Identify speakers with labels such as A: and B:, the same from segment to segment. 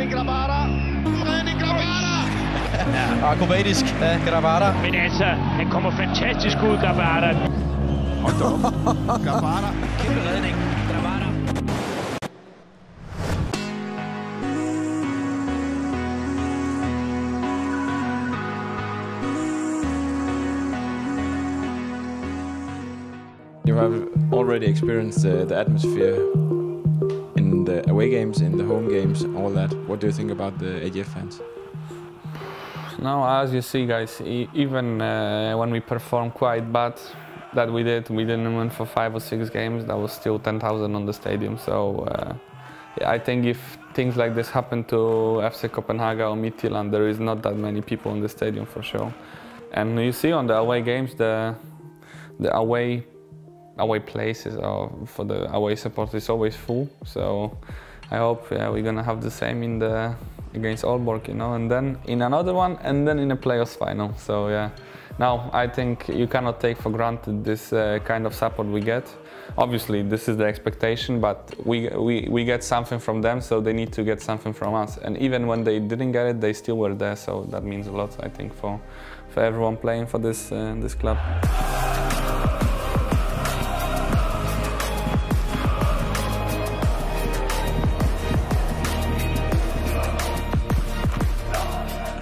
A: Grabara. Grabara!
B: Akrobatisk af Grabara.
C: Men altså, han kommer fantastisk ud, Grabara.
A: Hold da op. Grabara.
B: Kæmpe redning. Grabara.
D: You have already experienced the atmosphere in the away games, in the home games, all that. What do you think about the AGF fans?
E: No, as you see, guys, even when we performed quite bad, that we didn't win for 5 or 6 games, there was still 10,000 on the stadium. So yeah, I think if things like this happen to FC Copenhagen or Midtjylland, there is not that many people in the stadium for sure. And you see on the away games, the away places or for the away support is always full. So I hope we're gonna have the same in against Aalborg, you know, and then in another one, and then in a playoffs final. So yeah, now I think you cannot take for granted this kind of support we get. Obviously, this is the expectation, but we get something from them, so they need to get something from us. And even when they didn't get it, they still were there. So that means a lot, I think, for everyone playing for this club.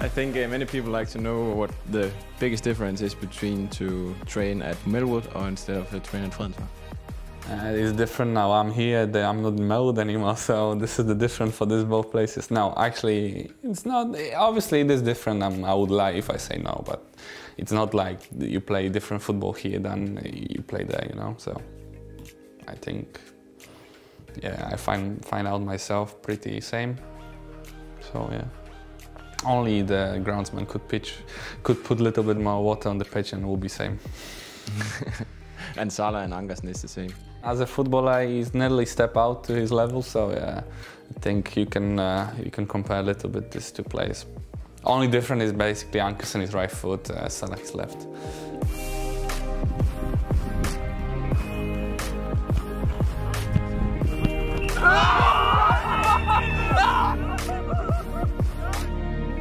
D: I think many people like to know what the biggest difference is between to train at Melwood or instead of train at Fredensborg.
E: It's different now. I'm here, I'm not in Melwood anymore, so this is the difference for these both places. Now, actually, it's not, obviously it is different. I would lie if I say no, but it's not like you play different football here than you play there, you know, so I think, yeah, I find out myself pretty same, so yeah. Only the groundsman could put a little bit more water on the pitch and it will be same.
D: And Salah and Ankersen is the same.
E: As a footballer, he's nearly step out to his level, so yeah, I think you can compare a little bit these two players. Only different is basically Ankersen is right foot, Salah is left.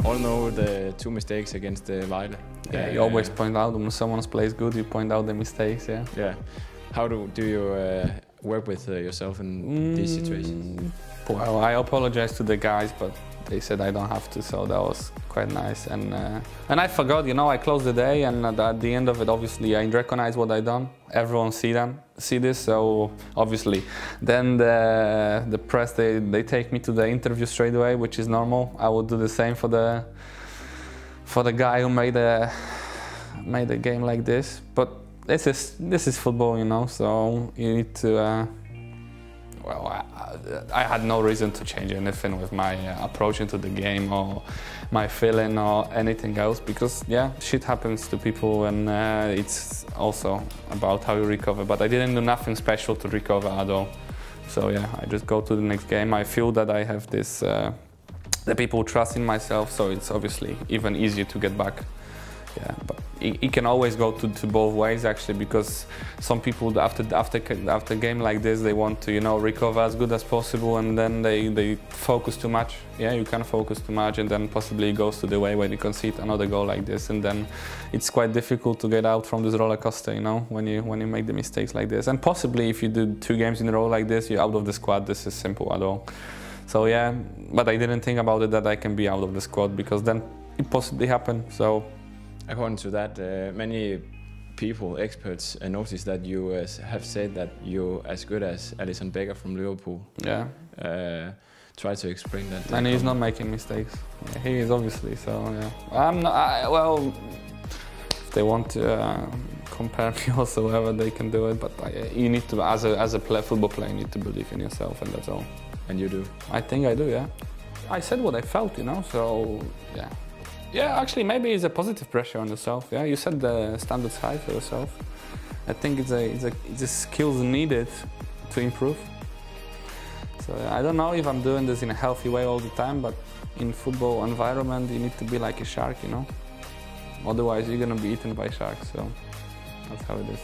D: All know the 2 mistakes against the Vejle.
E: Yeah, you always point out when someone plays good, you point out the mistakes, yeah.
D: Yeah. How do you work with yourself in these situations?
E: Well, I apologize to the guys, but they said I don't have to, so that was quite nice. And I forgot, you know, I closed the day, and at the end of it, obviously, I recognize what I done. Everyone see this, so obviously. Then the press, they take me to the interview straight away, which is normal. I would do the same for the guy who made a game like this. But this is football, you know, so you need to. Well, I had no reason to change anything with my approach into the game or my feeling or anything else, because yeah, shit happens to people, and it's also about how you recover. But I didn't do nothing special to recover at all. So yeah, I just go to the next game. I feel that I have this, the people trust in myself, so it's obviously even easier to get back. Yeah, but it can always go to both ways actually, because some people after a game like this, they want to, you know, recover as good as possible, and then they focus too much. Yeah, you can focus too much, and then possibly it goes to the way when you concede another goal like this, and then it's quite difficult to get out from this roller coaster, you know, when you make the mistakes like this. And possibly if you do 2 games in a row like this, you're out of the squad. This is simple at all. So yeah, but I didn't think about it that I can be out of the squad, because then it possibly happened. So.
D: According to that, many people, experts, notice that you have said that you're as good as Alisson Becker from Liverpool.
E: Yeah.
D: Try to explain that.
E: And he's not making mistakes. Yeah, he is obviously. So yeah. I'm not. Well, if they want to compare me or so, whatever, they can do it. But you need to, as a football player, you need to believe in yourself, and that's all.
D: And you do.
E: I think I do. Yeah. I said what I felt, you know. So yeah. Yeah, actually, maybe it's a positive pressure on yourself. Yeah, you set the standards high for yourself. I think it's a skills needed to improve. So I don't know if I'm doing this in a healthy way all the time, but in football environment, you need to be like a shark, you know. Otherwise, you're gonna be eaten by sharks. So that's how it is.